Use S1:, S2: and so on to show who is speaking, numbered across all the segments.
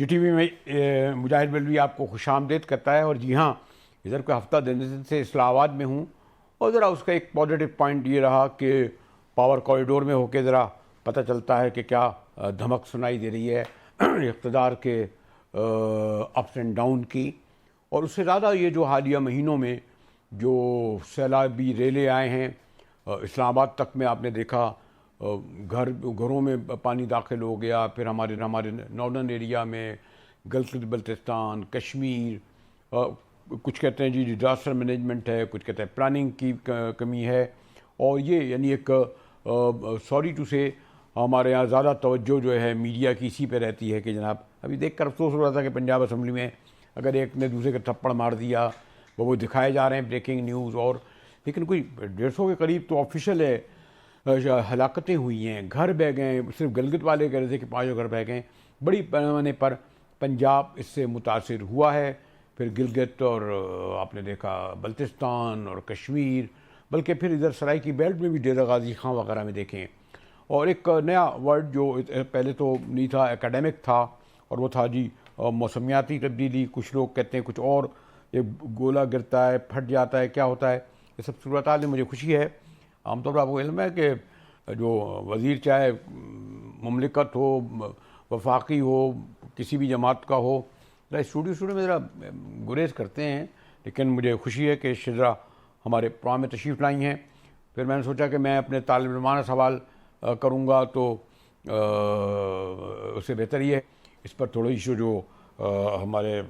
S1: جی T V میں مجاہد بلوی آپ کو خوش آمدید کرتا ہے. اور جی ہاں، ادھر کوئی ہفتہ دن سے اسلام آباد میں ہوں، اور ذرا اس کا ایک پازیٹیو پوائنٹ یہ رہا کہ پاور کوریڈور میں ہو کے ذرا پتہ چلتا ہے کہ کیا دھمک سنائی دے رہی ہے اقتدار کے اپس اینڈ ڈاؤن کی. اور اس سے زیادہ یہ جو حالیہ مہینوں میں جو سیلابی ریلے آئے ہیں اسلام آباد تک میں، آپ نے دیکھا گھروں میں پانی داخل ہو گیا. پھر ہمارے نارڈرن ایریا میں گلگت بلتستان، کشمیر، کچھ کہتے ہیں جی ڈیزاسٹر مینجمنٹ ہے، کچھ کہتے ہیں پلاننگ کی کمی ہے. اور یہ یعنی ایک سوری ٹو سے ہمارے یہاں زیادہ توجہ جو ہے میڈیا کی اسی پہ رہتی ہے کہ جناب ابھی دیکھ کر افسوس ہو رہا تھا کہ پنجاب اسمبلی میں اگر ایک نے دوسرے کا تھپڑ مار دیا، وہ دکھائے جا رہے ہیں بریکنگ نیوز. اور لیکن کوئی 150 کے قریب تو آفیشیل ہے ہلاکتیں ہوئی ہیں، گھر بہ گئے. صرف گلگت والے کہہ رہے تھے کہ 5 گھر بہ گئے. بڑی پیمانے پر پنجاب اس سے متاثر ہوا ہے. پھر گلگت اور آپ نے دیکھا بلتستان اور کشمیر، بلکہ پھر ادھر سرائی کی بیلٹ میں بھی ڈیرہ غازی خان وغیرہ میں دیکھیں. اور ایک نیا ورڈ جو پہلے تو نہیں تھا، اکیڈمک تھا، اور وہ تھا جی موسمیاتی تبدیلی. کچھ لوگ کہتے ہیں کچھ اور، ایک گولا گرتا ہے، پھٹ جاتا ہے، کیا ہوتا ہے. یہ سب صورتحال میں مجھے خوشی ہے. عام طور پر آپ کو علم ہے کہ جو وزیر چاہے مملکت ہو، وفاقی ہو، کسی بھی جماعت کا ہو، اسٹوڈیو میں ذرا گریز کرتے ہیں. لیکن مجھے خوشی ہے کہ شجرا ہمارے پروگرام میں تشریف لائی ہیں. پھر میں نے سوچا کہ میں اپنے طالب علمانہ سوال کروں گا تو اس سے بہتر یہ ہے اس پر تھوڑی سی جو ہمارے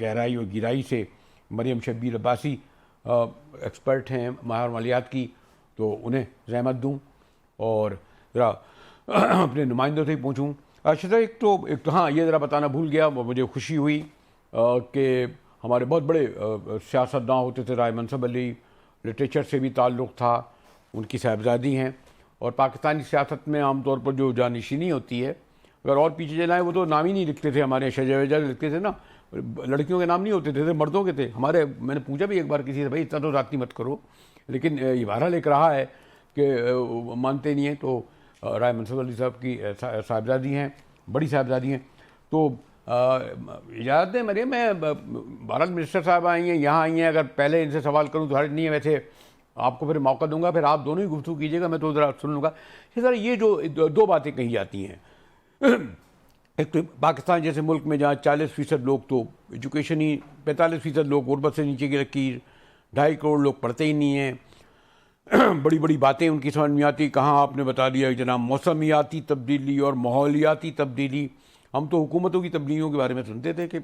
S1: گہرائی اور گہرائی سے مریم شبیر عباسی ایکسپرٹ ہیں ماہر مالیات کی، تو انہیں زحمت دوں اور ذرا اپنے نمائندوں سے ہی پوچھوں. شجرا ایک تو ہاں یہ ذرا بتانا بھول گیا، مجھے خوشی ہوئی کہ ہمارے بہت بڑے سیاستداں ہوتے تھے، رائے منصب علی، لٹریچر سے بھی تعلق تھا، ان کی صاحبزادی ہیں. اور پاکستانی سیاست میں عام طور پر جو جانشینی ہوتی ہے، اگر اور پیچھے چلائیں وہ تو نام ہی نہیں لکھتے تھے. ہمارے شجاع لکھتے تھے نا، لڑکیوں کے نام نہیں ہوتے تھے، مردوں کے تھے ہمارے. میں نے پوچھا بھی ایک بار کسی سے، بھائی اتنا تو ذاتی مت کرو، لیکن یہ بہرحال ایک رہا ہے کہ مانتے نہیں ہیں. تو رائے منصب علی صاحب کی صاحبزادی ہیں، بڑی صاحبزادی ہیں. تو اجازت دیں مریم، میں بھارت منسٹر صاحب آئی ہیں، یہاں آئی ہیں، اگر پہلے ان سے سوال کروں تو حرج نہیں ہے. ویسے آپ کو پھر موقع دوں گا، پھر آپ دونوں ہی گفتگو کیجیے گا، میں تو ذرا سن لوں گا. ذرا یہ جو دو باتیں کہی جاتی ہیں، ایک تو پاکستان جیسے ملک میں جہاں 40% لوگ تو ایجوکیشن ہی، 45% لوگ غربت سے نیچے کی لکیر، 2.5 کروڑ لوگ پڑھتے ہی نہیں ہیں. بڑی بڑی باتیں ان کی سمجھ میں آتی. کہاں آپ نے بتا دیا جناب موسمیاتی تبدیلی اور ماحولیاتی تبدیلی. ہم تو حکومتوں کی تبدیلیوں کے بارے میں سنتے تھے کہ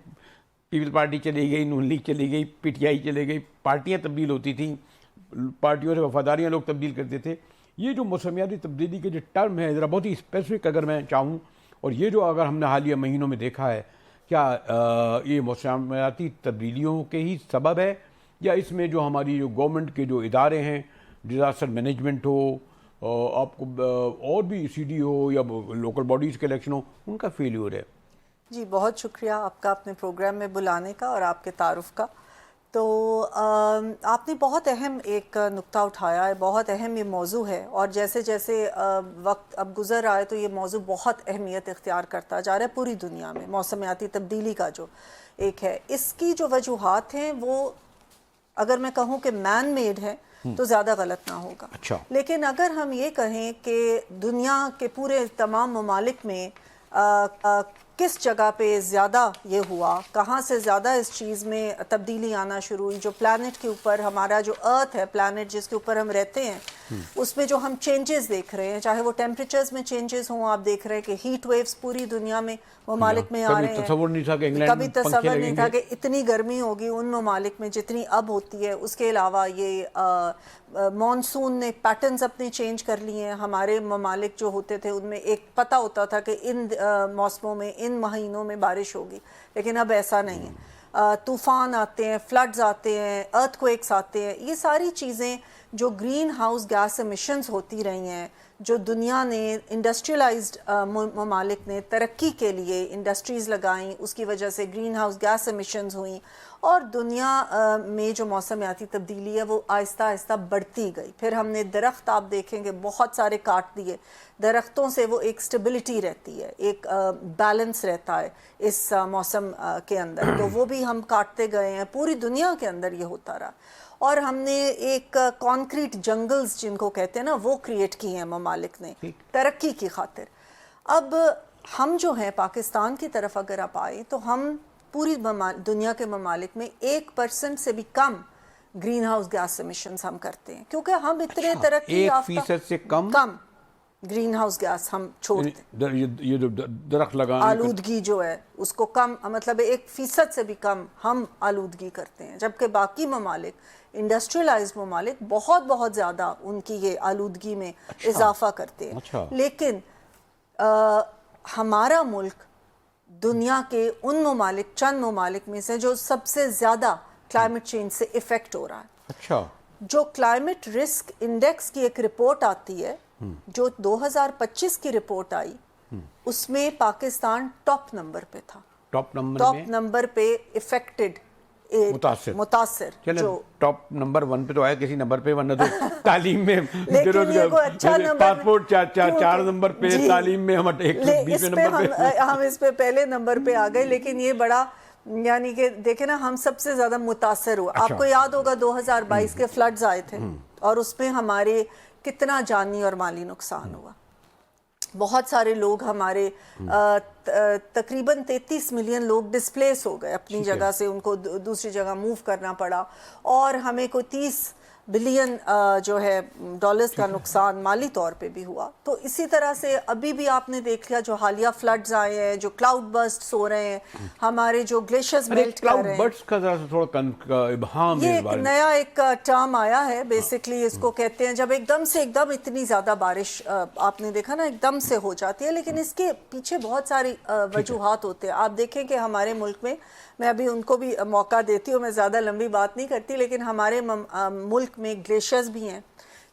S1: پیپل پارٹی چلی گئی، نون لیگ چلی گئی، پی ٹی آئی چلے گئی، پارٹیاں تبدیل ہوتی تھیں، پارٹیوں سے وفاداریاں لوگ تبدیل کرتے تھے. یہ جو موسمیاتی تبدیلی کے جو ٹرم ہے ذرا بہت ہی اسپیسیفک اگر میں چاہوں، اور یہ جو اگر ہم نے حالیہ مہینوں میں دیکھا ہے، کیا یہ موسمیاتی تبدیلیوں کے ہی سبب ہے، یا اس میں جو ہماری جو گورنمنٹ کے جو ادارے ہیں، ڈیزاسٹر مینجمنٹ ہو، آپ کو اور بھی سی ڈی ہو یا لوکل باڈیز کے الیکشن ہو، ان کا فیلیور ہے؟
S2: جی بہت شکریہ آپ کا اپنے پروگرام میں بلانے کا اور آپ کے تعارف کا. تو آپ نے بہت اہم ایک نقطہ اٹھایا ہے، بہت اہم یہ موضوع ہے، اور جیسے جیسے وقت اب گزر رہا ہے تو یہ موضوع بہت اہمیت اختیار کرتا جا رہا ہے پوری دنیا میں. موسمیاتی تبدیلی کا جو ایک ہے، اس کی جو وجوہات ہیں وہ اگر میں کہوں کہ مین میڈ ہے تو زیادہ غلط نہ ہوگا.
S1: اچھا.
S2: لیکن اگر ہم یہ کہیں کہ دنیا کے پورے تمام ممالک میں کس جگہ پہ زیادہ یہ ہوا، کہاں سے زیادہ اس چیز میں تبدیلی آنا شروع ہوئی، جو پلانٹ کے اوپر ہمارا جو ارتھ ہے، پلانٹ جس کے اوپر ہم رہتے ہیں، اس میں جو ہم چینجز دیکھ رہے ہیں، چاہے وہ ٹیمپریچرز میں چینجز ہوں، آپ دیکھ رہے ہیں کہ ہیٹ ویوز پوری دنیا میں ممالک میں آ رہے ہیں.
S1: کبھی تصور نہیں تھا کہ انگلینڈ
S2: کبھی تصور نہیں تھا کہ اتنی گرمی ہوگی ان ممالک میں جتنی اب ہوتی ہے. اس کے علاوہ یہ مانسون نے پیٹرنز اپنے چینج کر لیے ہیں. ہمارے ممالک جو ہوتے تھے ان میں ایک پتہ ہوتا تھا کہ ان موسموں میں، ان مہینوں میں بارش ہوگی، لیکن اب ایسا نہیں ہے. طوفان آتے ہیں، فلڈز آتے ہیں، ارتھ کویکس آتے ہیں. یہ ساری چیزیں جو گرین ہاؤس گیس ایمیشنز ہوتی رہی ہیں، جو دنیا نے انڈسٹریلائزڈ ممالک نے ترقی کے لیے انڈسٹریز لگائیں، اس کی وجہ سے گرین ہاؤس گیس ایمیشنز ہوئیں اور دنیا میں جو موسمیاتی تبدیلی ہے وہ آہستہ آہستہ بڑھتی گئی. پھر ہم نے درخت آپ دیکھیں گے بہت سارے کاٹ دیے. درختوں سے وہ ایک سٹیبلٹی رہتی ہے، ایک بیلنس رہتا ہے اس موسم کے اندر، تو وہ بھی ہم کاٹتے گئے ہیں. پوری دنیا کے اندر یہ ہوتا رہا. اور ہم نے ایک کانکریٹ جنگلز جن کو کہتے ہیں نا وہ کریٹ کی ہیں ممالک نے ترقی کی خاطر. اب ہم جو ہیں پاکستان کی طرف اگر آپ آئیں تو ہم پوری دنیا کے ممالک میں 1% سے بھی کم گرین ہاؤس گیس ایمیشنز ہم کرتے ہیں، کیونکہ ہم اتنے ترقی یافتہ
S1: 1% سے کم
S2: گرین ہاؤس گیس ہم چھوڑتے ہیں.
S1: یہ جو درخت لگانے
S2: آلودگی جو ہے اس کو کم، مطلب 1% سے بھی کم ہم آلودگی کرتے ہیں، جبکہ باقی ممالک انڈسٹریلائزڈ ممالک بہت بہت زیادہ ان کی یہ آلودگی میں اضافہ کرتے ہیں. لیکن ہمارا ملک دنیا کے ان ممالک چند ممالک میں سے جو سب سے زیادہ کلائمیٹ چینج سے افیکٹ ہو رہا ہے.
S1: اچھا.
S2: جو کلائمیٹ رسک انڈیکس کی ایک رپورٹ آتی ہے جو 2025 کی رپورٹ آئی، اس میں پاکستان ٹاپ نمبر پہ تھا.
S1: ٹاپ
S2: نمبر پہ افیکٹڈ متاثر
S1: جو ٹاپ نمبر 1 پہ تو آیا کسی نمبر پہ، ورنہ تو تعلیم میں پاسپورٹ 4 نمبر پہ، تعلیم میں ہم 20 نمبر پہ،
S2: ہم اس پہ پہلے نمبر پہ آ گئے. لیکن یہ بڑا یعنی کہ دیکھیں نا ہم سب سے زیادہ متاثر ہوا. آپ کو یاد ہوگا 2022 کے فلڈز آئے تھے اور اس میں ہمارے کتنا جانی اور مالی نقصان ہوا. بہت سارے لوگ ہمارے تقریباً 33 ملین لوگ ڈسپلیس ہو گئے اپنی جگہ سے، ان کو دوسری جگہ موو کرنا پڑا، اور ہمیں کوئی 30 بلین جو ہے ڈالرز کا نقصان مالی طور پہ بھی ہوا. تو اسی طرح سے ابھی بھی آپ نے دیکھ لیا جو حالیہ فلڈز آئے ہیں، جو کلاؤڈ برسٹس ہو رہے ہیں، ہمارے جو گلیشیئرز میلٹ کر رہے ہیں.
S1: کلاؤڈ برسٹس کا ذرا سا تھوڑا ابہام ہے.
S2: یہ نیا ایک ٹرم آیا ہے، بیسکلی اس کو کہتے ہیں جب ایک دم اتنی زیادہ بارش آپ نے دیکھا نا ایک دم سے ہو جاتی ہے. لیکن اس کے پیچھے بہت ساری وجوہات ہوتے ہیں. آپ دیکھیں کہ ہمارے ملک میں، میں ابھی ان کو بھی موقع دیتی ہوں، میں زیادہ لمبی بات نہیں کرتی، لیکن ہمارے ملک میں گلیشیئرز بھی ہیں،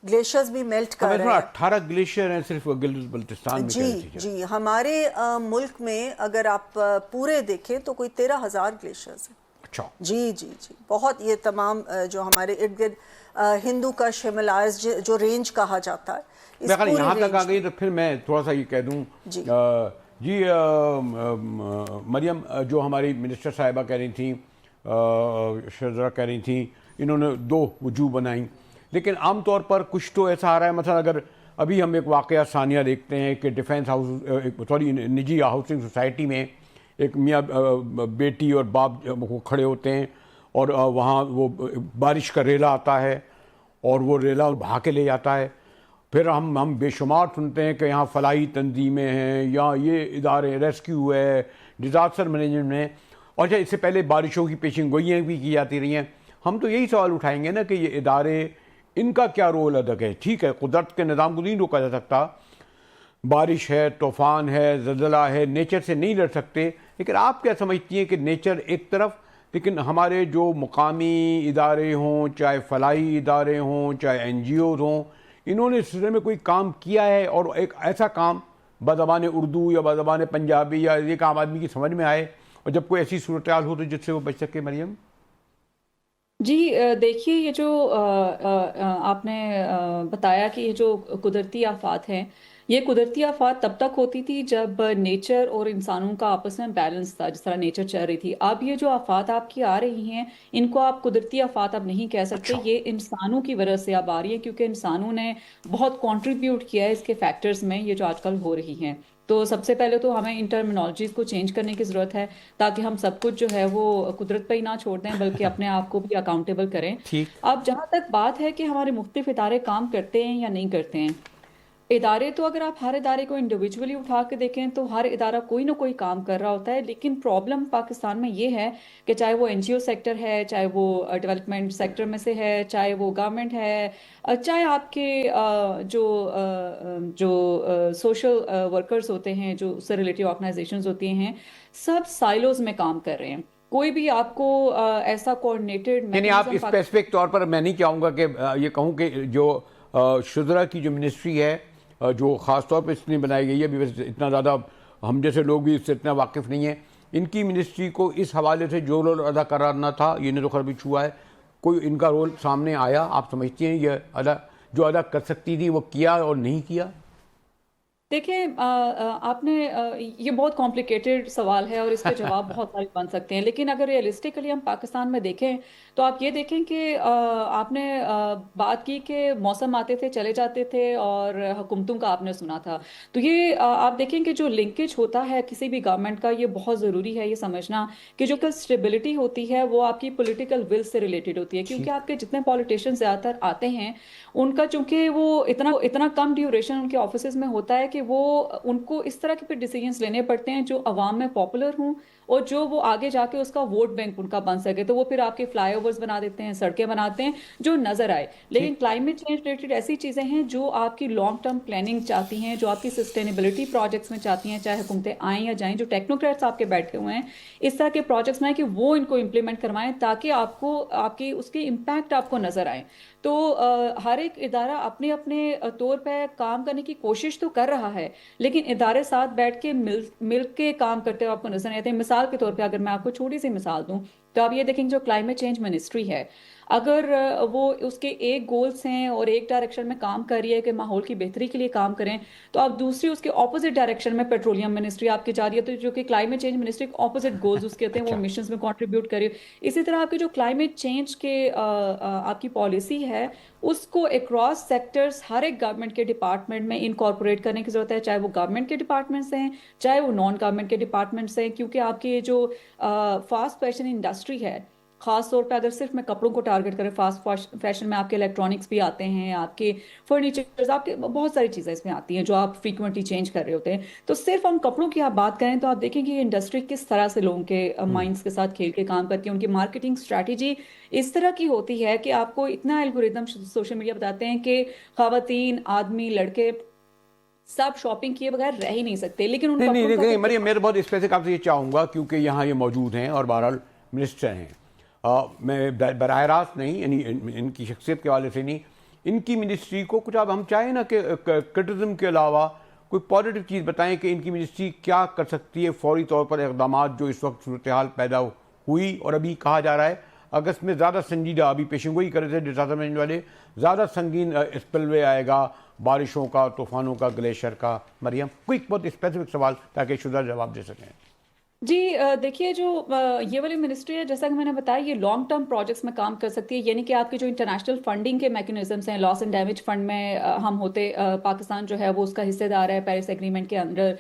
S2: گلیشیئرز بھی میلٹ کر رہے ہیں.
S1: 18 گلیشیئر ہیں صرف گلگت بلتستان میں.
S2: جی ہمارے ملک میں اگر آپ پورے دیکھیں تو کوئی 13,000 گلیشیئرز ہیں.
S1: اچھا.
S2: جی بہت. یہ تمام جو ہمارے ارد گرد ہندو کش ہمالیز جو رینج کہا جاتا ہے،
S1: یہاں تک آ گئی تو پھر میں تھوڑا سا یہ کہہ دوں. جی مریم جو ہماری منسٹر صاحبہ کہہ رہی تھیں، شہزادہ کہہ رہی تھیں، انہوں نے 2 وجوہ بنائیں، لیکن عام طور پر کچھ تو ایسا آ رہا ہے. مثلا اگر ابھی ہم ایک واقعہ ثانیہ دیکھتے ہیں کہ ڈیفینس ہاؤس نجی ہاؤسنگ سوسائٹی میں ایک میاں بیٹی اور باپ کھڑے ہوتے ہیں اور وہاں وہ بارش کا ریلا آتا ہے اور وہ ریلا بہا کے لے جاتا ہے. پھر ہم بے شمار سنتے ہیں کہ یہاں فلاحی تنظیمیں ہیں یا یہ ادارے ریسکیو ہے، ڈیزاسٹر مینجمنٹ ہے، اور اس سے پہلے بارشوں کی پیشن گوئیاں بھی کی جاتی رہی ہیں. ہم تو یہی سوال اٹھائیں گے نا کہ یہ ادارے، ان کا کیا رول ادا ہے؟ ٹھیک ہے قدرت کے نظام کو نہیں روکا جا سکتا، بارش ہے، طوفان ہے، زلزلہ ہے، نیچر سے نہیں لڑ سکتے، لیکن آپ کیا سمجھتی ہیں کہ نیچر ایک طرف، لیکن ہمارے جو مقامی ادارے ہوں، چاہے فلاحی ادارے ہوں، چاہے این جی اوز ہوں، انہوں نے اس سلسلے میں کوئی کام کیا ہے؟ اور ایک ایسا کام بزبان اردو یا بزبان پنجابی یا ایک عام آدمی کی سمجھ میں آئے اور جب کوئی ایسی صورتحال ہو تو جس سے وہ بچ سکے؟ مریم
S3: جی دیکھیے، یہ جو آپ نے بتایا کہ یہ جو قدرتی آفات ہیں، یہ قدرتی آفات تب تک ہوتی تھی جب نیچر اور انسانوں کا آپس میں بیلنس تھا، جس طرح نیچر چل رہی تھی. اب یہ جو آفات آپ کی آ رہی ہیں، ان کو آپ قدرتی آفات اب نہیں کہہ سکتے. یہ انسانوں کی وجہ سے اب آ رہی ہے، کیونکہ انسانوں نے بہت کنٹریبیوٹ کیا ہے اس کے فیکٹرز میں، یہ جو آج کل ہو رہی ہیں. تو سب سے پہلے تو ہمیں ان ٹرمینالوجیز کو چینج کرنے کی ضرورت ہے، تاکہ ہم سب کچھ جو ہے وہ قدرت پہ ہی نہ چھوڑ دیں بلکہ اپنے آپ کو بھی اکاؤنٹیبل کریں. اب جہاں تک بات ہے کہ ہمارے مختلف ادارے کام کرتے ہیں یا نہیں کرتے ہیں، ادارے تو اگر آپ ہر ادارے کو انڈیویجولی اٹھا کے دیکھیں تو ہر ادارہ کوئی نہ کوئی کام کر رہا ہوتا ہے. لیکن پرابلم پاکستان میں یہ ہے کہ چاہے وہ این جی او سیکٹر ہے، چاہے وہ ڈیولپمنٹ سیکٹر میں سے ہے، چاہے وہ گورنمنٹ ہے، چاہے آپ کے جو سوشل ورکرز ہوتے ہیں، جو اس سے ریلیٹیو آرگنائزیشنز ہوتی ہیں، سب سائلوز میں کام کر رہے ہیں. کوئی بھی آپ کو ایسا کوآرڈینیٹڈ،
S1: یعنی آپ اسپیسیفک طور پر، میں نہیں چاہوں گا کہ یہ کہوں کہ جو شذرا کی جو منسٹری ہے جو خاص طور پہ اس لیے بنائی گئی ہے، بھی ویسے اتنا زیادہ ہم جیسے لوگ بھی اس سے اتنا واقف نہیں ہیں، ان کی منسٹری کو اس حوالے سے جو رول ادا کرنا تھا یہ نے تو خیر بھی چھوا ہے، کوئی ان کا رول سامنے آیا؟ آپ سمجھتی ہیں یہ جو ادا کر سکتی تھی وہ کیا اور نہیں کیا؟
S3: دیکھیں آپ نے یہ بہت کمپلیکیٹڈ سوال ہے اور اس کے جواب بہت سارے بن سکتے ہیں، لیکن اگر ریئلسٹکلی ہم پاکستان میں دیکھیں تو آپ یہ دیکھیں کہ آپ نے بات کی کہ موسم آتے تھے چلے جاتے تھے اور حکومتوں کا آپ نے سنا تھا، تو یہ آپ دیکھیں کہ جو لنکیج ہوتا ہے کسی بھی گورنمنٹ کا، یہ بہت ضروری ہے یہ سمجھنا کہ جو اسٹیبلٹی ہوتی ہے وہ آپ کی پولیٹیکل ول سے ریلیٹڈ ہوتی ہے، کیونکہ آپ کے جتنے پالیٹیشین زیادہ تر آتے ہیں ان کا چونکہ وہ اتنا کم ڈیوریشن ان کے آفیسز میں ہوتا ہے کہ وہ ان کو اس طرح کے پھر ڈیسیجنز لینے پڑتے ہیں جو عوام میں پاپولر ہوں اور جو وہ آگے جا کے اس کا ووٹ بینک ان کا بن سکے، تو وہ پھر آپ کے فلائی اوورز بنا دیتے ہیں، سڑکیں بناتے ہیں جو نظر آئے۔ لیکن کلائمیٹ چینج ریلیٹڈ ایسی چیزیں ہیں جو آپ کی لانگ ٹرم پلاننگ چاہتی ہیں، جو آپ کی سسٹینیبلٹی پروجیکٹس میں چاہتی ہیں، چاہے حکومتیں آئیں یا جائیں، جو ٹیکنوکریٹس آپ کے بیٹھے ہوئے ہیں اس طرح کے پروجیکٹس بنائیں کہ وہ ان کو امپلیمنٹ کروائیں تاکہ آپ کو آپ کی اس کے امپیکٹ آپ کو نظر آئیں۔ تو ہر ایک ادارہ اپنے اپنے طور پہ کام کرنے کی کوشش تو کر رہا ہے، لیکن ادارے ساتھ بیٹھ کے مل کے کام کرتے ہوئے آپ کو نظر نہیں آتے ہیں۔ مثال کے طور پہ اگر میں آپ کو چھوٹی سی مثال دوں تو آپ یہ دیکھیں جو کلائمیٹ چینج منسٹری ہے، اگر وہ اس کے ایک گولز ہیں اور ایک ڈائریکشن میں کام کر رہی ہے کہ ماحول کی بہتری کے لیے کام کریں، تو آپ دوسری اس کے اپوزٹ ڈائریکشن میں پیٹرولیم منسٹری آپ کی جا رہی ہے، تو جو کہ کلائمیٹ چینج منسٹری کے اپوزٹ گولز اس کے ہوتے ہیں، وہ ایمیشنز میں کنٹریبیوٹ کر رہی ہے۔ اسی طرح آپ کی جو کلائمیٹ چینج کے آپ کی پالیسی ہے اس کو اکراس سیکٹرز ہر ایک گورنمنٹ کے ڈپارٹمنٹ میں انکارپوریٹ کرنے کی ضرورت ہے، چاہے وہ گورنمنٹ کے ڈپارٹمنٹس ہیں چاہے وہ نان گورنمنٹ کے ڈپارٹمنٹس ہیں، کیونکہ آپ کی جو فاسٹ فیشن انڈسٹری ہے، خاص طور پہ اگر صرف میں کپڑوں کو ٹارگٹ کریں، فاسٹ فیشن میں آپ کے الیکٹرانکس بھی آتے ہیں، آپ کے فرنیچرز، آپ کے بہت ساری چیزیں اس میں آتی ہیں جو آپ فریکوینٹلی چینج کر رہے ہوتے ہیں۔ تو صرف ہم کپڑوں کی آپ بات کریں تو آپ دیکھیں کہ یہ انڈسٹری کس طرح سے لوگوں کے مائنڈز کے ساتھ کھیل کے کام کرتی ہے، ان کی مارکیٹنگ اسٹریٹجی اس طرح کی ہوتی ہے کہ آپ کو اتنا الگوریدم سوشل میڈیا بتاتے ہیں کہ خواتین، آدمی، لڑکے سب شاپنگ کیے بغیر رہ ہی نہیں سکتے، لیکن ان
S1: نہیں مریم، میں بہت اسپیسیفک آپ سے یہ چاہوں گا کیونکہ یہاں یہ موجود ہیں اور بہرحال منسٹر ہیں، میں براہ راست نہیں، یعنی ان کی شخصیت کے حوالے سے نہیں، ان کی منسٹری کو کچھ اب ہم چاہیں نا کہ کرٹیزم کے علاوہ کوئی پازیٹیو چیز بتائیں کہ ان کی منسٹری کیا کر سکتی ہے، فوری طور پر اقدامات جو اس وقت صورتحال پیدا ہوئی اور ابھی کہا جا رہا ہے اگست میں زیادہ سنجیدہ، ابھی پیشن گوئی کر رہے تھے ڈیزاسٹر مینجمنٹ والے، زیادہ سنگین اسپل وے آئے گا بارشوں کا، طوفانوں کا، گلیشیئر کا۔ مریم کوئی بہت اسپیسیفک سوال تاکہ شدہ جواب دے سکیں۔
S3: جی دیکھیے جو یہ والی منسٹری ہے جیسا کہ میں نے بتایا یہ لانگ ٹرم پروجیکٹس میں کام کر سکتی ہے، یعنی کہ آپ کے جو انٹرنیشنل فنڈنگ کے میکنزمس ہیں، لاس اینڈ ڈیمیج فنڈ میں ہم ہوتے، پاکستان جو ہے وہ اس کا حصے دار ہے پیرس ایگریمنٹ کے اندر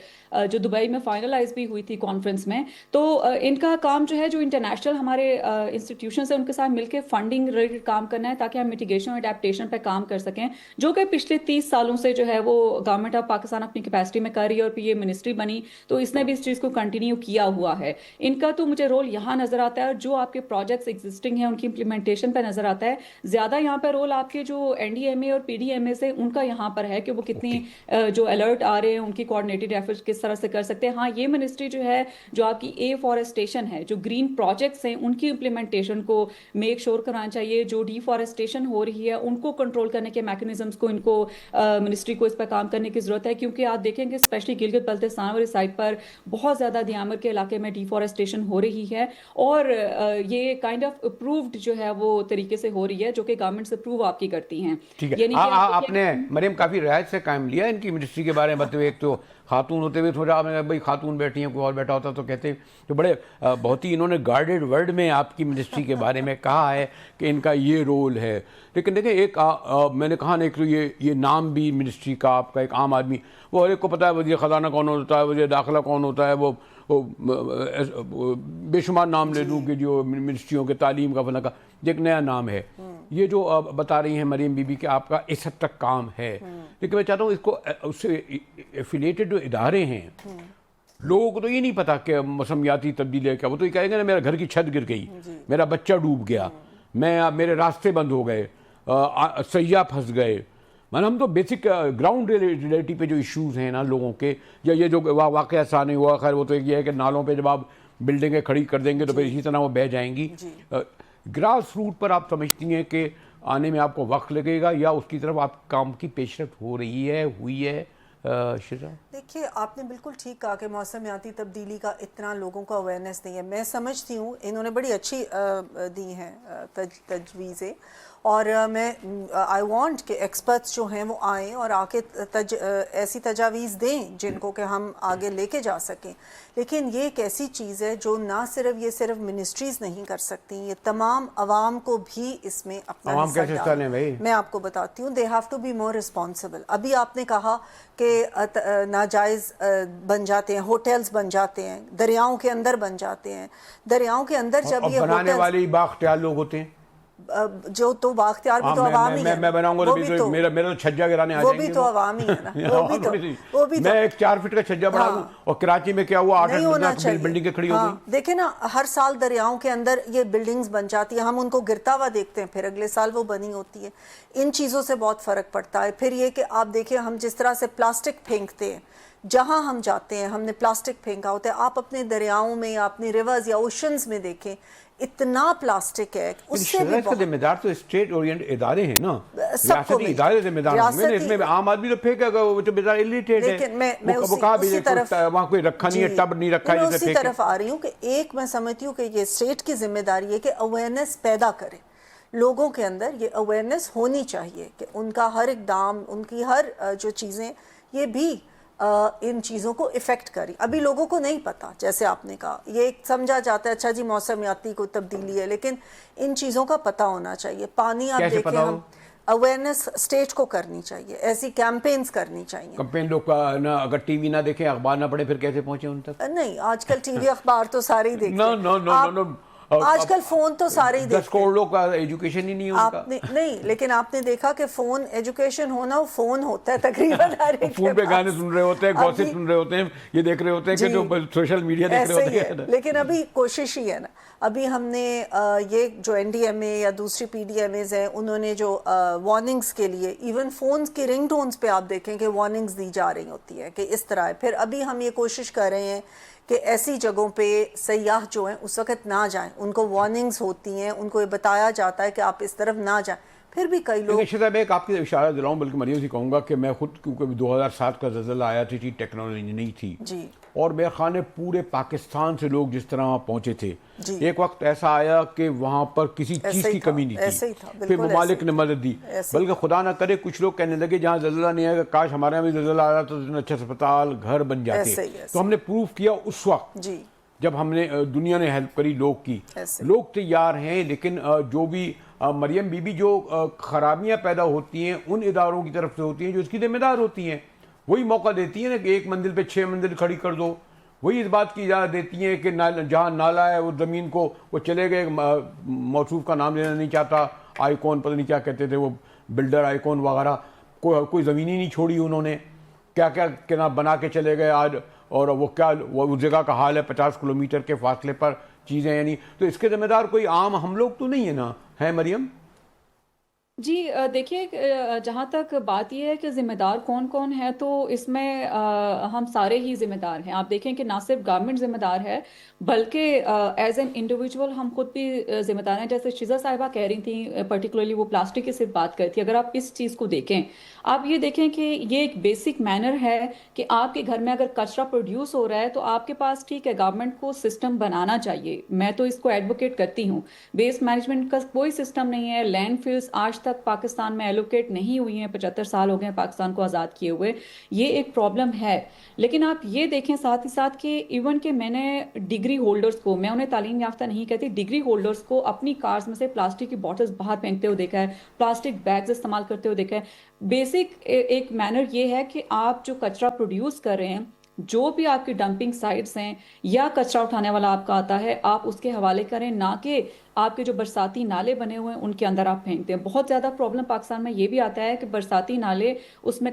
S3: جو دبئی میں فائنلائز بھی ہوئی تھی کانفرنس میں، تو ان کا کام جو ہے جو انٹرنیشنل ہمارے انسٹیٹیوشنز ہیں ان کے ساتھ مل کے فنڈنگ ریلیٹڈ کام کرنا ہے تاکہ ہم میٹیگیشن اور اڈیپٹیشن پہ کام کر سکیں، جو کہ پچھلے 30 سالوں سے جو ہے وہ گورنمنٹ آف پاکستان اپنی کیپیسٹی میں کر رہی ہے، اور پھر یہ منسٹری بنی تو اس نے بھی اس چیز کو کنٹینیو کیا ہوا ہے۔ ان کا تو مجھے رول یہاں نظر آتا ہے، اور جو آپ کے پروجیکٹس ایگزسٹنگ ہیں ان کی امپلیمنٹیشن پہ نظر آتا ہے زیادہ۔ یہاں پہ رول آپ کے جو این ڈی ایم اے اور پی ڈی ایم اے سے ان کا یہاں پر ہے کہ وہ کتنی جو الرٹ آ رہے ہیں ان کی کوآرڈینیٹڈ ایفرٹس کس طرح سے کر سکتے ہیں۔ ہاں یہ منسٹری جو ہے جو آپ کی اے فارسٹیشن ہے، جو گرین پروجیکٹس ہیں ان کی امپلیمنٹیشن کو میک شور کرانا چاہیے، جو ڈی فارسٹیشن ہو رہی ہے ان کو کنٹرول کرنے کے میکنزمس کو ان کو منسٹری کو اس پر کام کرنے کی ضرورت ہے، کیونکہ آپ دیکھیں کہ اسپیشلی گلگت بلتستان والی سائڈ پر بہت زیادہ دیامر کے علاقے میں ڈی فارسٹیشن ہو رہی ہے، اور یہ کائنڈ آف اپرووڈ جو ہے وہ طریقے سے ہو رہی ہے جو کہ گورنمنٹ سے اپروو آپ کی کرتی ہیں۔
S1: ٹھیک ہے، آپ نے مریم کافی رعایت سے قائم لیا ان کی منسٹری کے بارے میں بتاتے ہوئے، ایک تو خاتون ہوتے ہوئے تھوڑا میں بھائی خاتون بیٹھی ہیں، کوئی اور بیٹھا ہوتا تو کہتے تو بڑے بہت ہی انہوں نے گارڈڈ ورڈ میں آپ کی منسٹری کے بارے میں کہا ہے کہ ان کا یہ رول ہے، لیکن دیکھیں ایک میں نے کہا نا ایک تو یہ نام بھی منسٹری کا آپ کا ایک عام آدمی، وہ ہر ایک کو پتہ ہے وزیر خزانہ کون ہوتا ہے، وزیر داخلہ کون ہوتا ہے، وہ بے شمار نام لے دوں کہ جو منسٹریوں کے تعلیم کا فلاں کا ایک نیا نام ہے، یہ جو بتا رہی ہیں مریم بی بی کہ آپ کا اس حد تک کام ہے، لیکن میں چاہتا ہوں اس کو اس سے ایفیلیٹڈ جو ادارے ہیں لوگوں کو تو یہ نہیں پتا کہ موسمیاتی تبدیلی ہے کیا، وہ تو یہ کہیں گے نا میرا گھر کی چھت گر گئی، میرا بچہ ڈوب گیا، میرے راستے بند ہو گئے، سیاح پھنس گئے، مطلب ہم تو بیسک گراؤنڈ ریئلٹی پہ جو ایشوز ہیں نا لوگوں کے، یا یہ جو واقعہ ایسا نہیں ہوا، خیر وہ تو یہ ہے کہ نالوں پہ جب آپ بلڈنگیں کھڑی کر دیں گے تو پھر اسی طرح وہ بہہ جائیں گی، گراس روٹ پر آپ سمجھتی ہیں کہ آنے میں آپ کو وقت لگے گا یا اس کی طرف آپ کام کی پیش رفت ہو رہی ہے, ہوئی ہے شیزا؟
S2: دیکھیے آپ نے بالکل ٹھیک کہا کہ موسمیاتی تبدیلی کا اتنا لوگوں کو اویئرنیس نہیں ہے. میں سمجھتی ہوں انہوں نے بڑی اچھی دی ہیں تجویزیں, اور میں آئی وانٹ کہ ایکسپرٹس جو ہیں وہ آئیں اور آ کے ایسی تجاویز دیں جن کو کہ ہم آگے لے کے جا سکیں. لیکن یہ ایک ایسی چیز ہے جو نہ صرف منسٹریز نہیں کر سکتی, یہ تمام عوام کو بھی اس میں اپنا
S1: عوام
S2: حصہ
S1: کیسے حصہ لیں بھائی؟
S2: میں آپ کو بتاتی ہوں. They have to be more responsible. ابھی آپ نے کہا کہ ناجائز بن جاتے ہیں, ہوٹلز بن جاتے ہیں, دریاؤں کے اندر بن جاتے ہیں. دریاؤں کے اندر جب یہ
S1: بنانے والے بااختیار لوگ ہوتے ہیں
S2: جو تو بااختیار بھی تو عوامی ہے.
S1: میں بناؤں گا تو میرا تو چھجا گرانے آ جائیں گے.
S2: وہ بھی تو عوامی ہے نا. وہ بھی تو
S1: میں ایک 4 فٹ کا چھجا بنا دوں اور کراچی میں کیا ہوا 8 بلڈنگیں کھڑی ہو گئی.
S2: دیکھیں نا ہر سال دریاؤں کے اندر یہ بلڈنگز بن جاتی ہیں, ہم ان کو گرتا ہوا دیکھتے ہیں, پھر اگلے سال وہ بنی ہوتی ہے. ان چیزوں سے بہت فرق پڑتا ہے. پھر یہ کہ آپ دیکھیں ہم جس طرح سے پلاسٹک پھینکتے ہیں, جہاں ہم جاتے ہیں ہم نے پلاسٹک پھینکا ہوتا ہے. آپ اپنے دریاؤں میں یا اپنی ریورز یا اوشنز میں دیکھیں اتنا پلاسٹک ہے. اس سے بھی
S1: بہت ذمہ دار تو اسٹیٹ اورینٹ ادارے ہیں نا,
S2: سب کو
S1: ریاستی ادارے ذمہ دار ہوں گے. اس میں عام آدمی تو پھینکے گا, وہ تو بیچارہ الٹریٹ ہے.
S2: لیکن میں
S1: اسی طرف وہاں کوئی رکھا نہیں ہے, ٹب نہیں رکھا ہے,
S2: اسی طرف آ رہی ہوں کہ ایک میں سمجھتی ہوں کہ یہ اسٹیٹ کی ذمہ داری ہے کہ اویئرنیس پیدا کرے لوگوں کے اندر. یہ اویئرنیس ہونی چاہیے کہ ان کا ہر اقدام, ان کی ہر جو چیزیں یہ بھی ان چیزوں کو افیکٹ کری. ابھی لوگوں کو نہیں پتا, جیسے آپ نے کہا یہ سمجھا جاتا ہے اچھا جی موسمیاتی کو تبدیلی ہے, لیکن ان چیزوں کا پتہ ہونا چاہیے. پانی آپ دیکھیں, ہم اویئرنیس اسٹیٹ کو کرنی چاہیے, ایسی کیمپینز کرنی چاہیے.
S1: کیمپین لوگ اگر ٹی وی نہ دیکھیں, اخبار نہ پڑھیں, پھر کیسے پہنچے ان تک؟
S2: نہیں, آج کل ٹی وی اخبار تو سارے ہی دیکھتے ہیں. آج کل فون تو سارے ہی دیکھتے ہیں.
S1: 10 کروڑ لوگ کا ایجوکیشن ہی نہیں ہے ان کا.
S2: نہیں, لیکن آپ نے دیکھا کہ فون ایجوکیشن ہونا, وہ فون ہوتا ہے تقریباً ہر ایک.
S1: فون پہ گانے سن رہے ہوتے ہیں, گوسپ سن رہے ہوتے ہیں, یہ دیکھ رہے ہوتے ہیں کہ جو سوشل میڈیا دیکھ رہے ہوتے ہیں.
S2: لیکن ابھی کوشش ہی ہے نا. ابھی ہم نے یہ جو این ڈی ایم اے یا دوسری پی ڈی ایم ایز ہیں, انہوں نے جو وارننگز کے لیے ایون فونز کی رنگ ٹونز پہ آپ دیکھیں کہ وارننگز دی جا رہی ہوتی ہے کہ اس طرح ہے. پھر ابھی ہم یہ کوشش کر رہے ہیں کہ ایسی جگہوں پہ سیاح جو ہیں اس وقت نہ جائیں, ان کو وارننگز ہوتی ہیں, ان کو یہ بتایا جاتا ہے کہ آپ اس طرف نہ جائیں. پھر بھی کئی لوگ
S1: صاحب ایک آپ کی اشارہ دلاؤں, بلکہ مریم سے کہوں گا کہ میں خود, کیونکہ 2007 کا زلزلہ آیا تھی, ٹیکنالوجی نہیں تھی
S2: جی,
S1: اور میرے خیال ہے پورے پاکستان سے لوگ جس طرح وہاں پہنچے تھے,
S2: جی,
S1: ایک وقت ایسا آیا کہ وہاں پر کسی چیز کی کمی نہیں تھی, پھر ممالک نے مدد دی. بلکہ خدا نہ کرے کچھ لوگ کہنے لگے جہاں زلزلہ نہیں آیا, کاش ہمارے یہاں بھی زلزلہ آ رہا تو اچھے اسپتال گھر بن جاتے. تو ہم نے پروف کیا اس وقت جب ہم نے, دنیا نے ہیلپ کری لوگ کی. لوگ تیار ہیں, لیکن جو بھی مریم بی بی جو خرابیاں پیدا ہوتی ہیں ان اداروں کی طرف سے ہوتی ہیں جو اس کی ذمہ دار ہوتی ہیں. وہی موقع دیتی ہیں نا کہ 1 منزل پہ 6 منزل کھڑی کر دو. وہی اس بات کی اجازت دیتی ہیں کہ جہاں نالا ہے وہ زمین کو وہ چلے گئے, موصوف کا نام لینا نہیں چاہتا, آئیکون پتہ نہیں کیا کہتے تھے وہ, بلڈر آئیکون وغیرہ, کوئی زمین ہی نہیں چھوڑی انہوں نے, کیا کیا بنا کے چلے گئے آج. اور وہ کیا وہ جگہ کا حال ہے 50 کلومیٹر کے فاصلے پر چیزیں, یعنی تو اس کے ذمہ دار کوئی عام ہم لوگ تو نہیں ہے نا, ہے مریم؟
S3: جی دیکھیے, جہاں تک بات یہ ہے کہ ذمہ دار کون کون ہے, تو اس میں ہم سارے ہی ذمہ دار ہیں. آپ دیکھیں کہ نہ صرف گورنمنٹ ذمہ دار ہے بلکہ ایز این انڈیویجول ہم خود بھی ذمہ دار ہیں. جیسے شیزا صاحبہ کہہ رہی تھیں, پرٹیکولرلی وہ پلاسٹک کی صرف بات کرتی. اگر آپ اس چیز کو دیکھیں, آپ یہ دیکھیں کہ یہ ایک بیسک مینر ہے کہ آپ کے گھر میں اگر کچرا پروڈیوس ہو رہا ہے تو آپ کے پاس, ٹھیک ہے, گورنمنٹ کو سسٹم بنانا چاہیے. میں تو اس کو ایڈوکیٹ کرتی ہوں. ویسٹ مینجمنٹ کا کوئی سسٹم نہیں ہے. لینڈ فلز آج تک پاکستان میں ایلوکیٹ نہیں ہوئی ہیں. 75 سال ہو گئے ہیں پاکستان کو آزاد کیے ہوئے. یہ ایک پرابلم ہے. لیکن آپ یہ دیکھیں ساتھ ہی ساتھ کہ ایون کہ میں نے ڈگری ہولڈرز کو, میں انہیں تعلیم یافتہ نہیں کہتی, ڈگری ہولڈرز کو اپنی کارز میں سے پلاسٹک کی بوٹلز باہر پھینکتے ہوئے دیکھا ہے, پلاسٹک بیگز استعمال کرتے ہوئے دیکھا ہے. بیسک ایک مینر یہ ہے کہ آپ جو کچرا پروڈیوس کر رہے ہیں, جو بھی آپ کی ڈمپنگ سائٹس ہیں یا کچرا اٹھانے والا آپ کا آتا ہے, آپ اس کے حوالے کریں, نہ کہ آپ کے جو برساتی نالے بنے ہوئے ہیں ان کے اندر آپ پھینکتے ہیں. بہت زیادہ پرابلم پاکستان میں یہ بھی آتا ہے کہ برساتی نالے, اس میں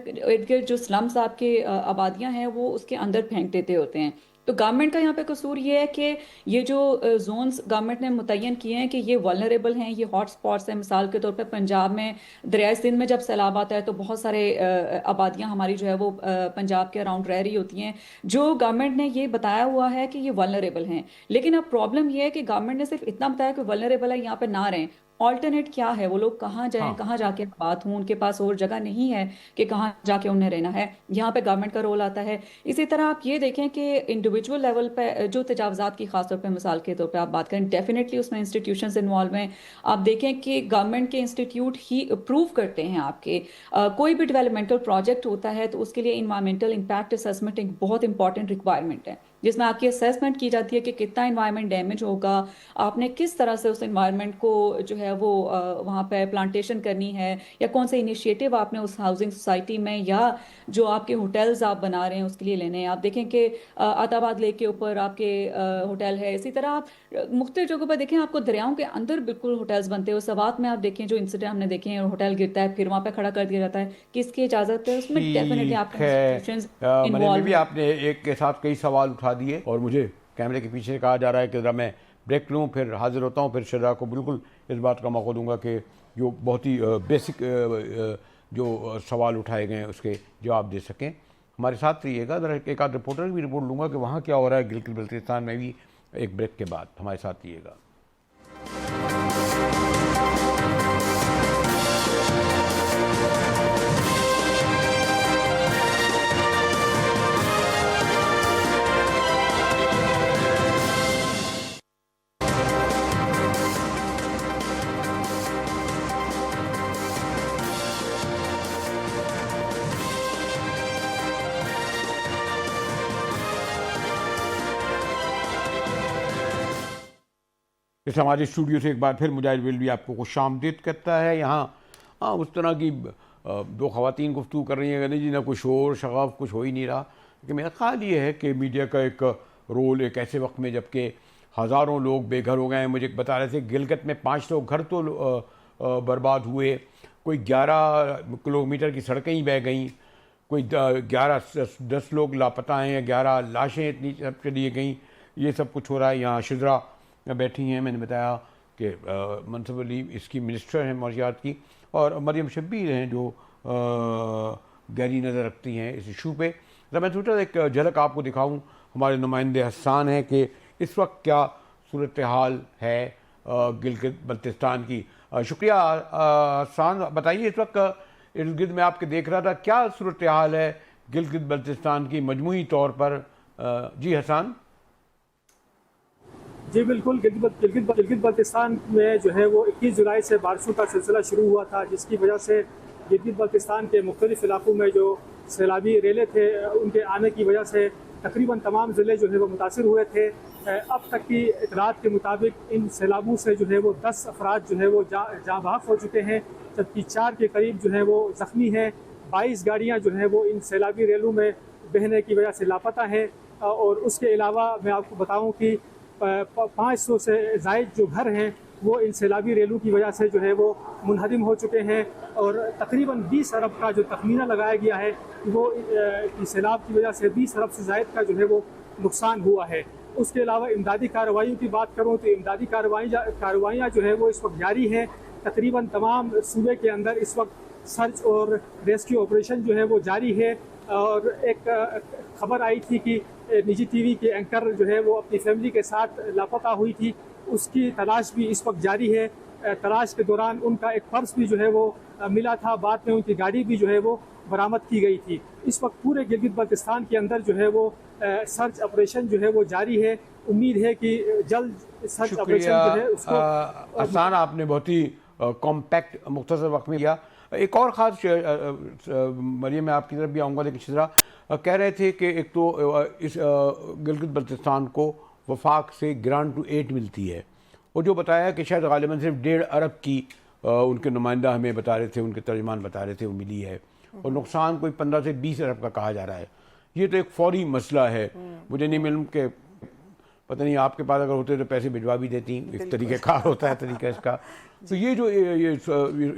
S3: جو سلمز آپ کے آبادیاں ہیں وہ اس کے اندر پھینک دیتے ہوتے ہیں. تو گورنمنٹ کا یہاں پہ قصور یہ ہے کہ یہ جو زونز گورنمنٹ نے متعین کیے ہیں کہ یہ ولنریبل ہیں, یہ ہاٹ سپاٹس ہیں. مثال کے طور پہ پنجاب میں دریائے سندھ میں جب سیلاب آتا ہے تو بہت سارے آبادیاں ہماری جو ہے وہ پنجاب کے اراؤنڈ رہ رہی ہوتی ہیں, جو گورنمنٹ نے یہ بتایا ہوا ہے کہ یہ ولنریبل ہیں. لیکن اب پرابلم یہ ہے کہ گورنمنٹ نے صرف اتنا بتایا کہ ولنریبل ہے, یہاں پہ نہ رہیں. آلٹرنیٹ کیا ہے، وہ لوگ کہاں جائیں، کہاں جا کے بات ہوں، ان کے پاس اور جگہ نہیں ہے کہ کہاں جا کے انہیں رہنا ہے، یہاں پہ گورنمنٹ کا رول آتا ہے۔ اسی طرح آپ یہ دیکھیں کہ انڈیویجول لیول پہ جو تجاوزات کی خاص طور پہ مثال کے طور پہ آپ بات کریں، ڈیفینیٹلی اس میں انسٹیٹیوشنز انوالو ہیں۔ آپ دیکھیں کہ گورنمنٹ کے انسٹیٹیوٹ ہی اپروو کرتے ہیں آپ کے کوئی بھی ڈیولپمنٹل پروجیکٹ ہوتا ہے تو اس کے لیے انوائرمنٹل امپیکٹ اسیسمنٹ ایک بہت امپورٹنٹ ریکوائرمنٹ ہے، جس میں آپ کی اسیسمنٹ کی جاتی ہے کہ کتنا انوائرمنٹ ڈیمیج ہوگا، آپ نے کس طرح سے اس انوائرمنٹ کو جو ہے وہ وہاں پہ پلانٹیشن کرنی ہے، یا کون سے انیشیٹو آپ نے اس ہاؤسنگ سوسائٹی میں یا جو آپ کے ہوٹلز آپ بنا رہے ہیں اس کے لیے لینے ہیں۔ آپ دیکھیں کہ آتاباد لیک کے اوپر آپ کے ہوٹل ہے، اسی طرح آپ مختلف جگہوں پہ دیکھیں آپ کو دریاؤں کے اندر بالکل ہوٹلز بنتے ہیں۔ سوات میں آپ دیکھیں جو انسیڈنٹ ہم نے دیکھے ہیں، ہوٹل گرتا ہے پھر وہاں پہ کھڑا کر دیا جاتا ہے، کس کی اجازت ہے؟ اس میں ڈیفینیٹلی آپ کے
S1: ٹھیک ہے
S3: انسٹیٹیوشنز
S1: مریم بی
S3: انوالو
S1: بی،
S3: ہیں۔
S1: آپ نے ایک کے ساتھ کئی سوال اٹھا دیے اور مجھے کیمرے کے پیچھے کہا جا رہا ہے کہ ذرا میں بریک لوں، پھر حاضر ہوتا ہوں، پھر شرح کو بالکل اس بات کا موقع دوں گا کہ جو بہت ہی بیسک جو سوال اٹھائے گئے ہیں اس کے جواب دے سکیں۔ ہمارے ساتھ رہیے گا، ذرا ایک آدھ رپورٹر بھی رپورٹ لوں گا کہ وہاں کیا ہو رہا ہے گلگت بلتستان میں بھی، ایک بریک کے بعد ہمارے ساتھ رہیے گا۔ اس ہمارے اسٹوڈیو سے ایک بار پھر مجاہد ریلوی آپ کو خوش آمدید کرتا ہے۔ یہاں اس طرح کی دو خواتین گفتگو کر رہی ہیں کہ نہیں جی نہ کوئی شور شغاف کچھ ہو ہی نہیں رہا، لیکن میرا خیال یہ ہے کہ میڈیا کا ایک رول ایک ایسے وقت میں جب کہ ہزاروں لوگ بے گھر ہو گئے ہیں، مجھے بتا رہے تھے گلگت میں 500 گھر تو برباد ہوئے، کوئی 11 کلومیٹر کی سڑکیں ہی بہہ گئیں، کوئی 10 لوگ لاپتہ ہیں، 11 لاشیں اتنی چلی گئیں، یہ سب کچھ ہو رہا ہے۔ یہاں شذرا بیٹھی ہیں، میں نے بتایا کہ منصف علی اس کی منسٹر ہیں معاشیات کی، اور مریم شبیر ہیں جو گہری نظر رکھتی ہیں اس ایشو پہ۔ میں سوچا ایک جھلک آپ کو دکھاؤں، ہمارے نمائندے حسان ہیں کہ اس وقت کیا صورتحال ہے گلگت بلتستان کی۔ شکریہ حسان، بتائیے اس وقت ارد گرد میں آپ کے دیکھ رہا تھا، کیا صورتحال ہے گلگت بلتستان کی مجموعی طور پر؟ جی حسان۔
S4: جی بالکل، گلگت بلتستان میں جو ہے وہ 21 جولائی سے بارشوں کا سلسلہ شروع ہوا تھا، جس کی وجہ سے گلگت بلتستان کے مختلف علاقوں میں جو سیلابی ریلے تھے ان کے آنے کی وجہ سے تقریباً تمام ضلع جو ہے وہ متاثر ہوئے تھے۔ اب تک کی اطلاعات کے مطابق ان سیلابوں سے جو ہے وہ 10 افراد جو ہے وہ جاں بحق ہو چکے ہیں، جبکہ 4 کے قریب جو ہے وہ زخمی ہیں۔ 22 گاڑیاں جو ہیں وہ ان سیلابی ریلوں میں بہنے کی وجہ سے لاپتہ ہیں، اور اس کے علاوہ میں آپ کو بتاؤں کہ 500 سے زائد جو گھر ہیں وہ ان سیلابی ریلوں کی وجہ سے جو ہے وہ منہدم ہو چکے ہیں، اور تقریباً 20 ارب کا جو تخمینہ لگایا گیا ہے وہ سیلاب کی وجہ سے 20 ارب سے زائد کا جو ہے وہ نقصان ہوا ہے۔ اس کے علاوہ امدادی کارروائیوں کی بات کروں تو امدادی کارروائیاں جو ہے وہ اس وقت جاری ہیں۔ تقریباً تمام صوبے کے اندر اس وقت سرچ اور ریسکیو آپریشن جو ہے وہ جاری ہے، اور ایک خبر آئی تھی کہ نجی ٹی وی کے اینکر جو ہے وہ اپنی فیملی کے ساتھ لاپتہ ہوئی تھی، اس کی تلاش بھی اس وقت جاری ہے۔ تلاش کے دوران ان کا ایک پرس بھی جو ہے وہ ملا تھا، بعد میں ان کی گاڑی بھی جو ہے وہ برآمد کی گئی تھی۔ اس وقت پورے گلگت بلتستان کے اندر جو ہے وہ سرچ آپریشن جو ہے وہ جاری ہے۔ امید ہے کہ جلد سرچ آپریشن جو ہے اس کو
S1: حسان آپ نے بہت ہی کمپیکٹ مختصر وقت میں کیا۔ ایک اور خاص مریم میں آپ کی طرف بھی آؤں گا، لیکن شذرا کہہ رہے تھے کہ ایک تو اس گلگت بلتستان کو وفاق سے گرانٹ ٹو ایڈ ملتی ہے، اور جو بتایا کہ شاید غالباً صرف 1.5 ارب کی ان کے نمائندہ ہمیں بتا رہے تھے، ان کے ترجمان بتا رہے تھے وہ ملی ہے، اور نقصان کوئی 15 سے 20 ارب کا کہا جا رہا ہے۔ یہ تو ایک فوری مسئلہ ہے، مجھے نہیں معلوم کہ پتہ نہیں آپ کے پاس اگر ہوتے تو پیسے بھجوا بھی دیتی، ایک طریقہ کار ہوتا ہے طریقہ اس کا۔ تو یہ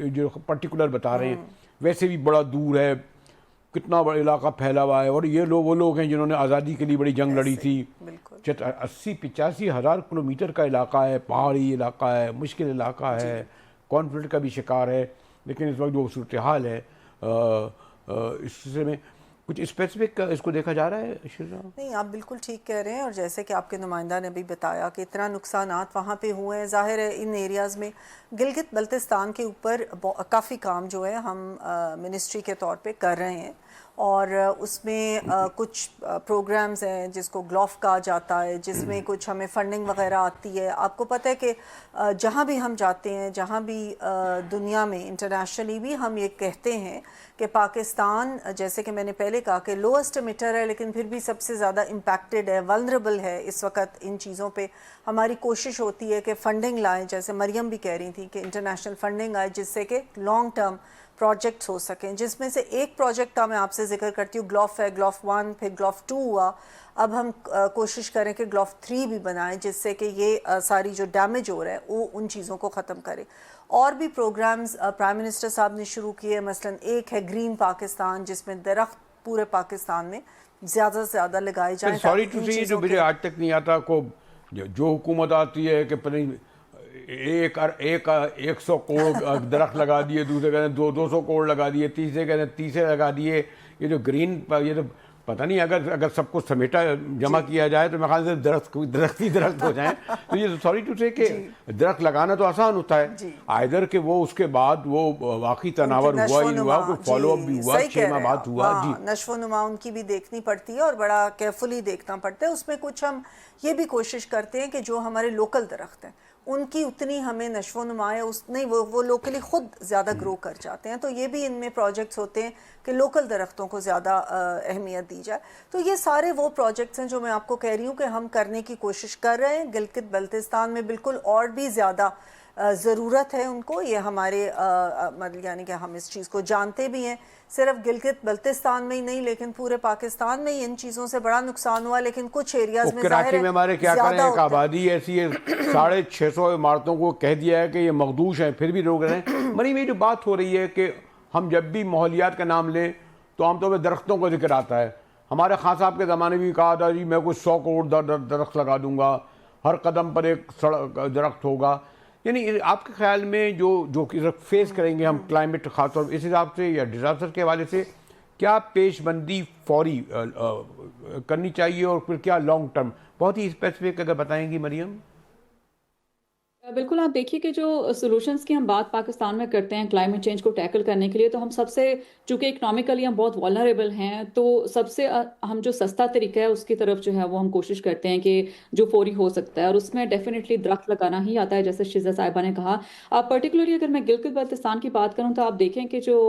S1: جو پرٹیکولر بتا رہے ہیں ویسے بھی بڑا دور ہے، کتنا بڑا علاقہ پھیلا ہوا ہے، اور یہ وہ لوگ ہیں جنہوں نے آزادی کے لیے بڑی جنگ لڑی تھی۔ 80-85 ہزار کلومیٹر کا علاقہ ہے، پہاڑی علاقہ ہے، مشکل علاقہ ہے، کانفلکٹ کا بھی شکار ہے، لیکن اس وقت جو صورتحال ہے اس سلسلے میں کچھ اسپیسیفک اس کو دیکھا جا رہا ہے شیرا؟
S2: نہیں، آپ بالکل ٹھیک کہہ رہے ہیں، اور جیسے کہ آپ کے نمائندہ نے بھی بتایا کہ اتنا نقصانات وہاں پہ ہوئے ہیں، ظاہر ہے ان ایریاز میں گلگت بلتستان کے اوپر کافی کام جو ہے ہم منسٹری کے طور پہ کر رہے ہیں، اور اس میں کچھ پروگرامز ہیں جس کو گلوف کہا جاتا ہے، جس میں کچھ ہمیں فنڈنگ وغیرہ آتی ہے۔ آپ کو پتہ ہے کہ جہاں بھی ہم جاتے ہیں، جہاں بھی دنیا میں انٹرنیشنلی بھی ہم یہ کہتے ہیں کہ پاکستان، جیسے کہ میں نے پہلے کہا کہ لوسٹ ایمیٹر ہے، لیکن پھر بھی سب سے زیادہ امپیکٹڈ ہے، ولنریبل ہے اس وقت ان چیزوں پہ۔ ہماری کوشش ہوتی ہے کہ فنڈنگ لائیں، جیسے مریم بھی کہہ رہی تھی کہ انٹرنیشنل فنڈنگ آئے جس سے کہ لانگ ٹرم پروجیکٹس ہو سکیں، جس میں سے ایک پروجیکٹ کا میں آپ سے ذکر کرتی ہوں، گلوف ہے، گلوف 1 پھر گلوف 2 ہوا۔ اب ہم کوشش کریں کہ گلوف 3 بھی بنائیں جس سے کہ یہ ساری جو ڈیمیج ہو رہا ہے وہ ان چیزوں کو ختم کرے۔ اور بھی پروگرامز پرائم منسٹر صاحب نے شروع کیے، مثلا ایک ہے گرین پاکستان، جس میں درخت پورے پاکستان میں زیادہ سے زیادہ لگائے جائیں۔
S1: سوری ٹو سے جو مجھے آج تک نہیں آتا کو جو حکومت آتی ہے کہ پتہ نہیں 100 کروڑ درخت لگا دیے، دوسرے کہتے ہیں 200 کروڑ لگا دیے، تیسرے کہتے ہیں 30 لگا دیے۔ یہ جو گرین، یہ تو پتہ نہیں، اگر سب کو سمیٹا جمع کیا جائے تو میرے خیال سے درخت ہی درخت ہو جائیں۔ تو یہ سوری ٹو سے کہ درخت لگانا تو آسان ہوتا ہے، آئدر کہ وہ اس کے بعد وہ واقعی تناور ہوا ہی ہوا، کوئی فالو اپ بھی ہوا، 6 ماہ بعد ہوا۔ جی،
S2: نشو و نما ان کی بھی دیکھنی پڑتی ہے اور بڑا کیئرفلی دیکھنا پڑتا ہے۔ اس میں کچھ ہم یہ بھی کوشش کرتے ہیں کہ جو ہمارے لوکل درخت ہیں ان کی اتنی ہمیں نشو و نما ہے، نہیں وہ لوکلی خود زیادہ گرو کر جاتے ہیں، تو یہ بھی ان میں پروجیکٹس ہوتے ہیں کہ لوکل درختوں کو زیادہ اہمیت دی جائے۔ تو یہ سارے وہ پروجیکٹس ہیں جو میں آپ کو کہہ رہی ہوں کہ ہم کرنے کی کوشش کر رہے ہیں۔ گلگت بلتستان میں بالکل اور بھی زیادہ ضرورت ہے ان کو، یہ ہمارے یعنی کہ ہم اس چیز کو جانتے بھی ہیں، صرف گلگت بلتستان میں ہی نہیں لیکن پورے پاکستان میں ہی ان چیزوں سے بڑا نقصان ہوا، لیکن کچھ ایریاز میں ظاہر
S1: کراچی میں ہمارے کیا کریں، ایک آبادی ایسی ہے 650 عمارتوں کو کہہ دیا ہے کہ یہ مخدوش ہیں، پھر بھی لوگ رہے ہیں۔ مریم، یہ جو بات ہو رہی ہے کہ ہم جب بھی ماحولیات کا نام لیں تو عام طور پہ درختوں کا ذکر آتا ہے۔ ہمارے خان صاحب کے زمانے بھی کہا تھا جی میں کوئی 100 کروڑ درخت لگا دوں گا، ہر قدم پر ایک درخت ہوگا۔ یعنی آپ کے خیال میں جو فیس کریں گے ہم کلائمیٹ، خاص طور اس حساب سے یا ڈیزاسٹر کے حوالے سے، کیا پیش بندی فوری کرنی چاہیے اور پھر کیا لانگ ٹرم؟ بہت ہی اسپیسیفک اگر بتائیں گی مریم۔
S3: بالکل، آپ دیکھیے کہ جو سولوشنز کی ہم بات پاکستان میں کرتے ہیں کلائمیٹ چینج کو ٹیکل کرنے کے لیے، تو ہم سب سے، چونکہ اکنامیکلی ہم بہت والنریبل ہیں، تو سب سے ہم جو سستا طریقہ ہے اس کی طرف جو ہے وہ ہم کوشش کرتے ہیں کہ جو فوری ہو سکتا ہے، اور اس میں ڈیفینیٹلی درخت لگانا ہی آتا ہے، جیسے شیزہ صاحبہ نے کہا۔ آپ پرٹیکولرلی اگر میں گلگت بلتستان کی بات کروں تو آپ دیکھیں کہ جو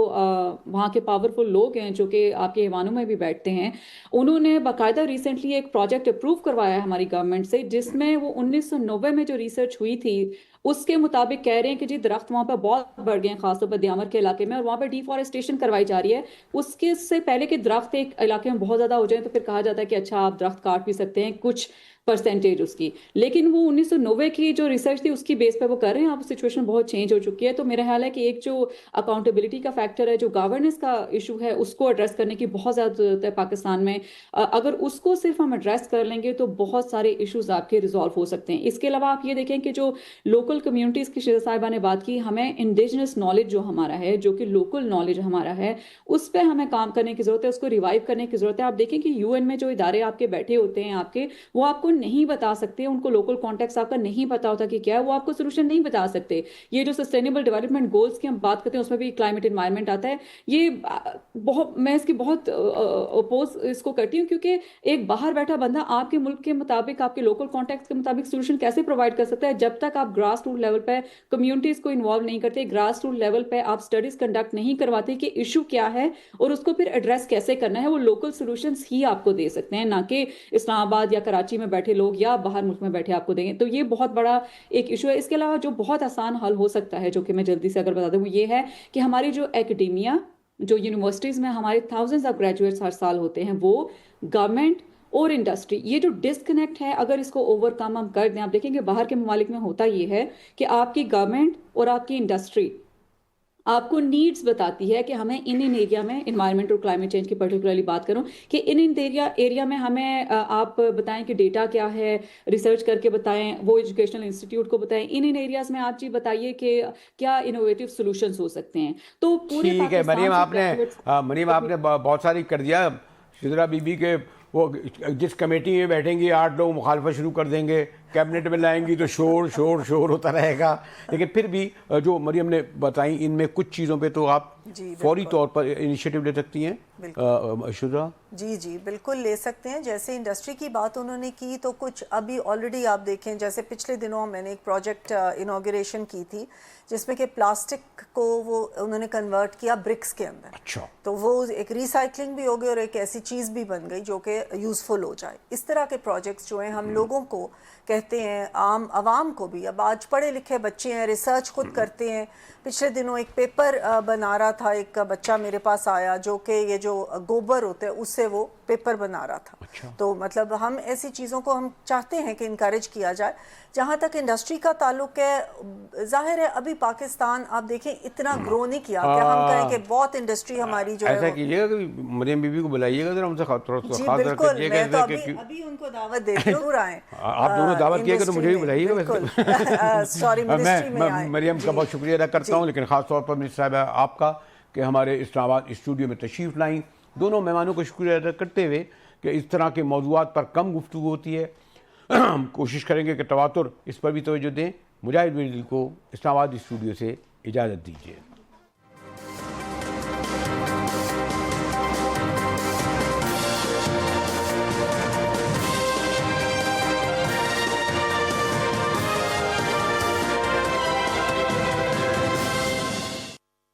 S3: وہاں کے پاورفل لوگ ہیں جو کہ آپ کے ایوانوں میں بھی بیٹھتے ہیں، انہوں نے باقاعدہ ریسنٹلی ایک پروجیکٹ اپروو کروایا ہے ہماری گورنمنٹ سے، جس میں وہ 1990 میں جو ریسرچ ہوئی تھی اس کے مطابق کہہ رہے ہیں کہ جی درخت وہاں پر بہت بڑھ گئے ہیں، خاص طور پر دیامر کے علاقے میں، اور وہاں پر ڈیفارسٹیشن کروائی جا رہی ہے۔ اس کے سے پہلے کہ درخت ایک علاقے میں بہت زیادہ ہو جائیں تو پھر کہا جاتا ہے کہ اچھا آپ درخت کاٹ بھی سکتے ہیں کچھ پرسنٹیج اس کی، لیکن وہ 1990 کی جو ریسرچ تھی اس کی بیس پہ وہ کر رہے ہیں۔ اب سچویشن بہت چینج ہو چکی ہے، تو میرا خیال ہے کہ ایک جو اکاؤنٹیبلٹی کا فیکٹر ہے، جو گورننس کا ایشو ہے، اس کو ایڈریس کرنے کی بہت زیادہ ضرورت ہے پاکستان میں۔ اگر اس کو صرف ہم ایڈریس کر لیں گے تو بہت سارے ایشوز آپ کے ریزالو ہو سکتے ہیں۔ اس کے علاوہ آپ یہ دیکھیں کہ جو لوکل کمیونٹیز کی شیزہ صاحبہ نے بات کی، ہمیں انڈیجنس نالج جو ہمارا ہے، جو کہ لوکل نالج ہمارا ہے، اس پہ ہمیں کام کرنے کی ضرورت ہے، اس کو ریوائیو کرنے کی ضرورت ہے۔ آپ دیکھیں کہ UN میں جو ادارے آپ کے بیٹھے ہوتے ہیں آپ کے، وہ آپ کو نہیں بتا سکتے، ان کو لوکل کانٹیکس آپ کا نہیں پتا ہوتا کہ کیا ہے، وہ آپ کو سولوشن نہیں بتا سکتے۔ یہ جو سسٹینیبل ڈیولپمنٹ گولز کی ہم بات کرتے ہیں اس میں بھی کلائمیٹ انوائرمنٹ آتا ہے، یہ بہت، میں اس کی بہت اپوز اس کو کرتی ہوں، کیونکہ ایک باہر بیٹھا بندہ آپ کے ملک کے مطابق، آپ کے لوکل کانٹیکس کے مطابق سولوشن کیسے پرووائڈ کر سکتا ہے جب تک آپ گراس روٹ لیول پہ کمیونٹیز کو انوالو نہیں کرتے، گراس روٹ لیول پہ آپ سٹڈیز کنڈکٹ نہیں کرواتے کہ ایشو کیا ہے اور اس کو پھر ایڈریس کیسے کرنا ہے۔ وہ لوکل سولوشنز ہی آپ کو دے سکتے ہیں، نہ کہ اسلام آباد یا کراچی میں بیٹھے لوگ یا باہر ملک میں بیٹھے آپ کو دیں گے۔ تو یہ بہت بڑا ایک ایشو ہے۔ اس کے علاوہ جو بہت آسان حل ہو سکتا ہے، جو کہ میں جلدی سے اگر بتا دوں، وہ یہ ہے کہ ہماری جو ایکڈیمیا، جو یونیورسٹیز میں ہمارے تھاؤزنڈز آف گریجویٹس ہر سال ہوتے ہیں، وہ گورنمنٹ اور انڈسٹری، یہ جو ڈسکنیکٹ ہے اگر اس کو اوور کم ہم کر دیں، آپ دیکھیں کہ باہر کے ممالک میں ہوتا یہ ہے کہ آپ کی گورنمنٹ اور آپ کی انڈسٹری آپ کو نیڈز بتاتی ہے کہ ہمیں ان ایریا میں انوائرمنٹ اور کلائمیٹ چینج کی پرٹیکولرلی بات کروں کہ ان ایریا میں ہمیں آپ بتائیں کہ ڈیٹا کیا ہے، ریسرچ کر کے بتائیں، وہ ایجوکیشنل انسٹیٹیوٹ کو بتائیں، ان ایریاز میں آپ جی بتائیے کہ کیا انوویٹیو سولوشنز ہو سکتے ہیں. تو پورے
S1: ٹھیک ہے
S3: پاکستان سے
S1: مریم آپ نے بہت ساری کر دیا. شذرا بی بی کے وہ جس کمیٹی میں بیٹھیں گی 8 لوگ مخالفت شروع کر دیں گے، کیبنٹ میں لائیں گی تو شور شور شور ہوتا رہے گا. لیکن پھر بھی جو مریم نے بتائیں ان میں کچھ چیزوں پہ تو آپ فوری طور پر انیشیٹو لے سکتی ہیں. شذرا
S2: جی بالکل لے سکتے ہیں. جیسے انڈسٹری کی بات انہوں نے کی تو کچھ ابھی آلریڈی آپ دیکھیں، جیسے پچھلے دنوں میں نے ایک پروجیکٹ انوگریشن کی تھی جس میں کہ پلاسٹک کو وہ انہوں نے کنورٹ کیا برکس کے اندر.
S1: اچھا،
S2: تو وہ ایک ریسائکلنگ بھی ہو گئی اور ایک ایسی چیز بھی بن گئی جو کہ یوزفل ہو جائے. اس طرح کے پروجیکٹس جو ہیں ہم لوگوں کو کہتے ہیں، عام عوام کو بھی. اب آج پڑھے لکھے بچے ہیں، ریسرچ خود کرتے ہیں. پچھلے دنوں ایک پیپر بنا رہا تھا، ایک بچہ میرے پاس آیا جو کہ یہ جو گوبر ہوتے ہیں اس سے وہ پیپر بنا رہا تھا. تو مطلب ہم ایسی چیزوں کو ہم چاہتے ہیں کہ انکریج کیا جائے. جہاں تک انڈسٹری کا تعلق ہے، ظاہر ہے ابھی پاکستان آپ دیکھیں اتنا گرو نہیں کیا کہ ہم کہیں کہ بہت انڈسٹری ہماری جو ہے.
S1: ایسا کیجیے گا کہ مریم بی بی کو بلائیے گا ذرا، ان سے تھوڑا سا
S2: جی
S1: خاص
S2: بالکل، میں تو ابھی ان کو دعوت دیتی ہوں، ضرور آئیں.
S1: آپ دونوں دعوت کیے گا تو مجھے بھی بلائیے گا.
S2: سوری، منسٹری میں
S1: میں مریم کا بہت شکریہ ادا کرتا ہوں، لیکن خاص طور پر منسٹر صاحبہ آپ کا کہ ہمارے اسلام آباد اسٹوڈیو میں تشریف لائیں. دونوں مہمانوں کو شکریہ ادا کرتے ہوئے کہ اس طرح کے موضوعات پر کم گفتگو ہوتی ہے، ہم کوشش کریں گے کہ تواتر اس پر بھی توجہ دیں. مجاہد میری دل کو اسلام آباد اسٹوڈیو سے اجازت دیجیے.